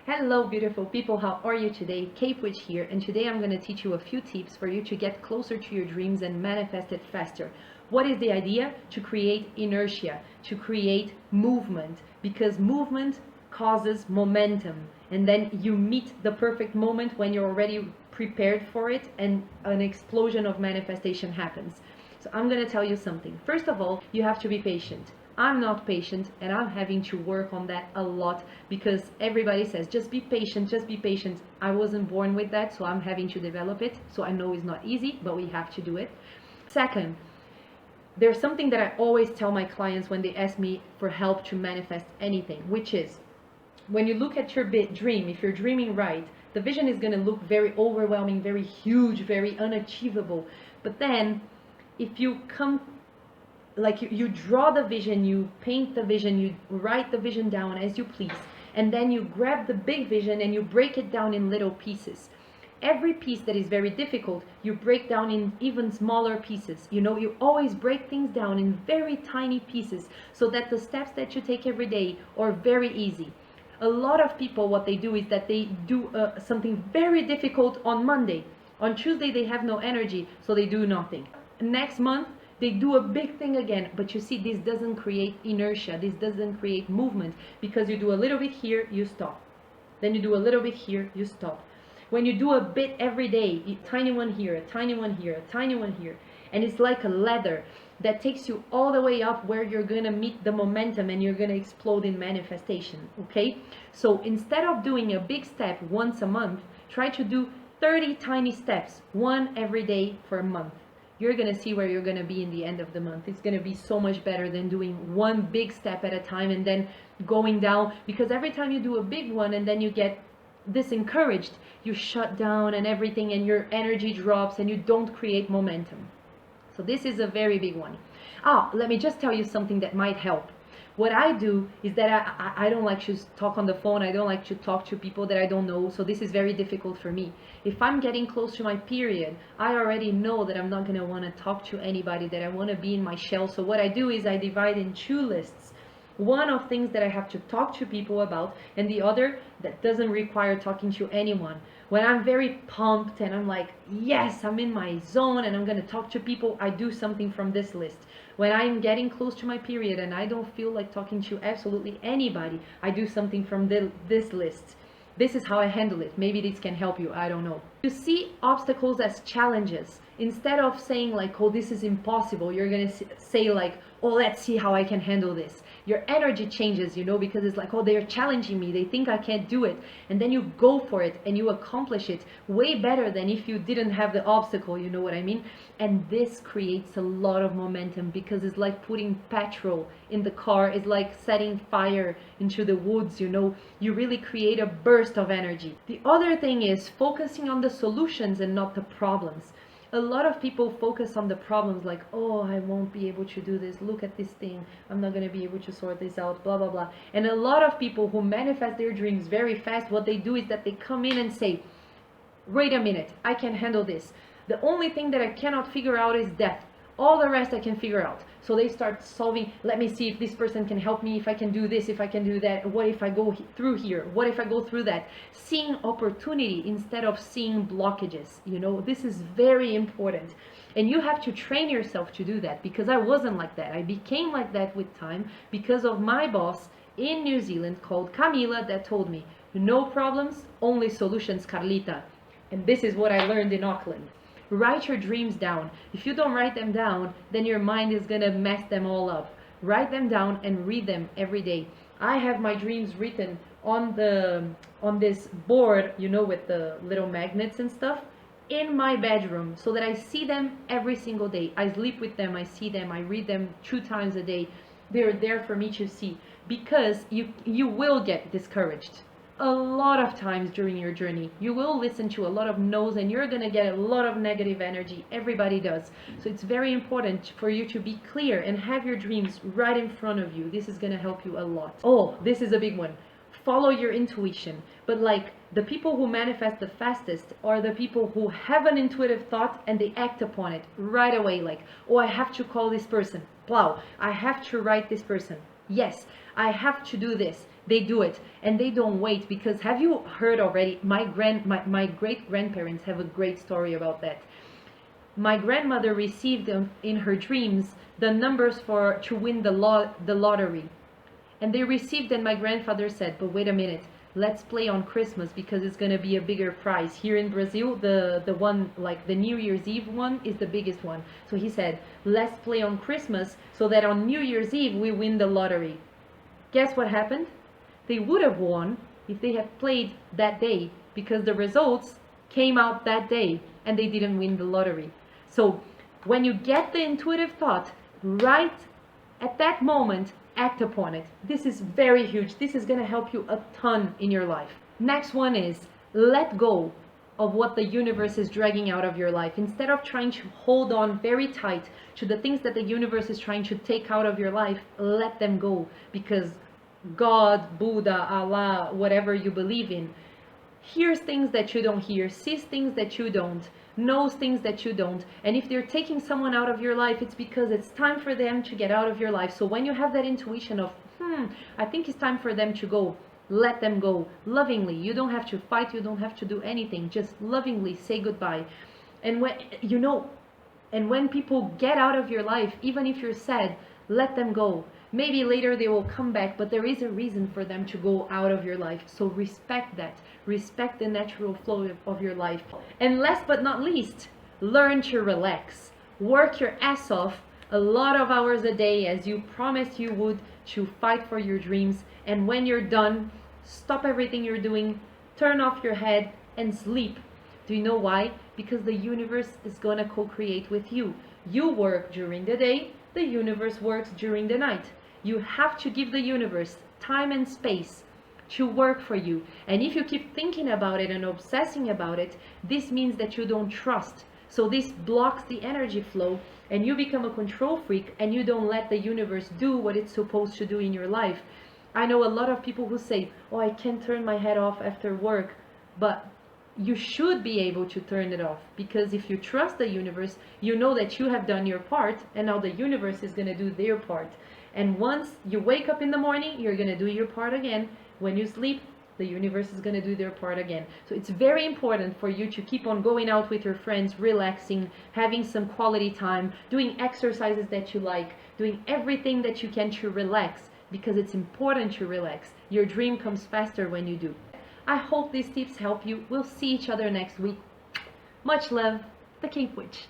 Hello beautiful people, how are you today? Cape Witch here, and today I'm going to teach you a few tips for you to get closer to your dreams and manifest it faster. What is the idea? To create inertia, to create movement, because movement causes momentum, and then you meet the perfect moment when you're already prepared for it and an explosion of manifestation happens. So I'm going to tell you something. First of all, you have to be patient. I'm not patient, and I'm having to work on that a lot because everybody says just be patient, just be patient. I wasn't born with that, so I'm having to develop it. So I know it's not easy, but we have to do it. Second, there's something that I always tell my clients when they ask me for help to manifest anything, which is when you look at your dream, if you're dreaming right, the vision is going to look very overwhelming, very huge, very unachievable. But then if you come, like you draw the vision, you paint the vision, you write the vision down as you please, and then you grab the big vision and you break it down in little pieces. Every piece that is very difficult, you break down in even smaller pieces. You always break things down in very tiny pieces so that the steps that you take every day are very easy. A lot of people, what they do is that they do something very difficult on Monday. On Tuesday they have no energy, so they do nothing. Next month they do a big thing again, but you see, this doesn't create inertia, this doesn't create movement, because you do a little bit here, you stop. Then you do a little bit here, you stop. When you do a bit every day, a tiny one here, a tiny one here, a tiny one here, and it's like a ladder that takes you all the way up where you're gonna meet the momentum and you're gonna explode in manifestation, okay? So instead of doing a big step once a month, try to do 30 tiny steps, one every day for a month. You're going to see where you're going to be in the end of the month. It's going to be so much better than doing one big step at a time and then going down, because every time you do a big one and then you get disencouraged, you shut down and everything, and your energy drops and you don't create momentum. So this is a very big one. Let me just tell you something that might help. What I do is that I don't like to talk on the phone. I don't like to talk to people that I don't know. So this is very difficult for me. If I'm getting close to my period, I already know that I'm not going to want to talk to anybody, that I want to be in my shell. So what I do is I divide in two lists. One of things that I have to talk to people about, and the other that doesn't require talking to anyone. When I'm very pumped and I'm like, yes, I'm in my zone and I'm going to talk to people, I do something from this list. When I'm getting close to my period and I don't feel like talking to absolutely anybody, I do something from this list. This is how I handle it. Maybe this can help you, I don't know. You see obstacles as challenges. Instead of saying like, oh, this is impossible, you're gonna say like, oh, let's see how I can handle this. Your energy changes, because it's like, oh, they're challenging me, they think I can't do it. And then you go for it and you accomplish it way better than if you didn't have the obstacle, you know what I mean? And this creates a lot of momentum, because it's like putting petrol in the car, it's like setting fire into the woods, you really create a burst of energy. The other thing is focusing on the solutions and not the problems. A lot of people focus on the problems, like, oh, I won't be able to do this, look at this thing, I'm not going to be able to sort this out, blah blah blah. And a lot of people who manifest their dreams very fast, what they do is that they come in and say, wait a minute, I can handle this. The only thing that I cannot figure out is death. All the rest I can figure out. So they start solving, let me see if this person can help me, if I can do this, if I can do that, what if I go through here, what if I go through that. Seeing opportunity instead of seeing blockages, this is very important. And you have to train yourself to do that, because I wasn't like that. I became like that with time because of my boss in New Zealand called Camila, that told me, no problems, only solutions, Carlita. And this is what I learned in Auckland. Write your dreams down. If you don't write them down, then your mind is gonna mess them all up. Write them down and read them every day. I have my dreams written on this board, with the little magnets and stuff, in my bedroom, so that I see them every single day. I sleep with them, I see them, I read them 2 times a day. They're there for me to see, because you will get discouraged. A lot of times during your journey, you will listen to a lot of no's and you're going to get a lot of negative energy. Everybody does. So it's very important for you to be clear and have your dreams right in front of you. This is going to help you a lot. Oh, this is a big one. Follow your intuition. But like, the people who manifest the fastest are the people who have an intuitive thought and they act upon it right away. Like, oh, I have to call this person. Plow. I have to write this person. Yes, I have to do this. They do it, and they don't wait. Because have you heard already? My great grandparents have a great story about that. My grandmother received in her dreams the numbers for to win the lottery, and they received. And my grandfather said, "But wait a minute, let's play on Christmas because it's gonna be a bigger prize." Here in Brazil, the one like the New Year's Eve one is the biggest one. So he said, "Let's play on Christmas so that on New Year's Eve we win the lottery." Guess what happened? They would have won if they had played that day, because the results came out that day and they didn't win the lottery. So when you get the intuitive thought, right at that moment, act upon it. This is very huge. This is going to help you a ton in your life. Next one is let go of what the universe is dragging out of your life. Instead of trying to hold on very tight to the things that the universe is trying to take out of your life, let them go. Because God, Buddha, Allah, whatever you believe in, hears things that you don't hear, sees things that you don't, knows things that you don't. And if they're taking someone out of your life, it's because it's time for them to get out of your life. So when you have that intuition of, I think it's time for them to go, let them go lovingly. You don't have to fight, you don't have to do anything, just lovingly say goodbye. And when people get out of your life, even if you're sad, let them go. Maybe later they will come back, but there is a reason for them to go out of your life. So respect that. Respect the natural flow of your life. And last but not least, learn to relax. Work your ass off a lot of hours a day as you promised you would to fight for your dreams. And when you're done, stop everything you're doing, turn off your head and sleep. Do you know why? Because the universe is going to co-create with you. You work during the day, the universe works during the night. You have to give the universe time and space to work for you. And if you keep thinking about it and obsessing about it, this means that you don't trust. So this blocks the energy flow and you become a control freak and you don't let the universe do what it's supposed to do in your life. I know a lot of people who say, "Oh, I can't turn my head off after work," but you should be able to turn it off, because if you trust the universe, you know that you have done your part and now the universe is going to do their part. And once you wake up in the morning, you're going to do your part again. When you sleep, the universe is going to do their part again. So it's very important for you to keep on going out with your friends, relaxing, having some quality time, doing exercises that you like, doing everything that you can to relax, because it's important to relax. Your dream comes faster when you do. I hope these tips help you. We'll see each other next week. Much love, the Cape Witch.